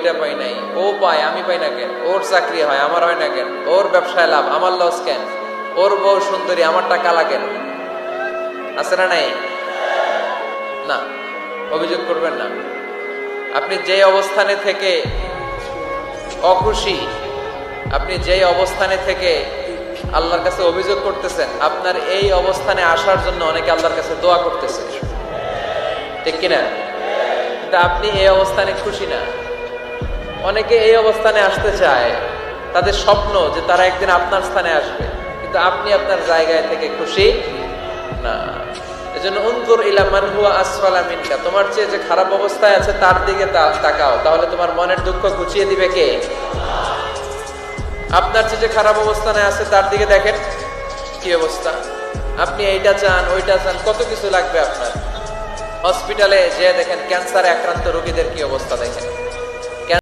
এটা পাই নাই, ও পায় আমি পাই না কেন, ওর চাকরি হয় আমার হয় না কেন, ওর ব্যবসায় লাভ আমার লস কেন, ওর বউ সুন্দরী আমার টাকা লাগেন, আছে না নাই? না, অভিযোগ করবেন না। আপনি যে অবস্থানে থেকে অখুশি, আপনি যেই অবস্থানে থেকে আল্লাহর কাছে অভিযোগ করতেছেন, আপনার এই অবস্থানে আসার জন্য অনেকে আল্লাহর কাছে দোয়া করতেছে, ঠিক কিনা? কিন্তু আপনি এই অবস্থানে খুশি না। অনেকে এই অবস্থানে আসতে চায়, তাদের স্বপ্ন যে তারা একদিন আপনার স্থানে আসবে, কিন্তু আপনি আপনার জায়গায় থেকে খুশি না। এজন্য উনজুর ইলা মান হুয়া আসফালা মিনকা, তোমার চেয়ে যে খারাপ অবস্থায় আছে তার দিকে তাকাও, তাহলে তোমার মনের দুঃখ ঘুচিয়ে দিবে কে? আপনার চেয়ে যে খারাপ অবস্থানে আছে তার দিকে দেখেন কি অবস্থা। আপনি এইটা চান ওইটা চান, কত কিছু লাগবে আপনার। হসপিটালে যে দেখেন ক্যান্সারে আক্রান্ত রোগীদের কি অবস্থা দেখেন,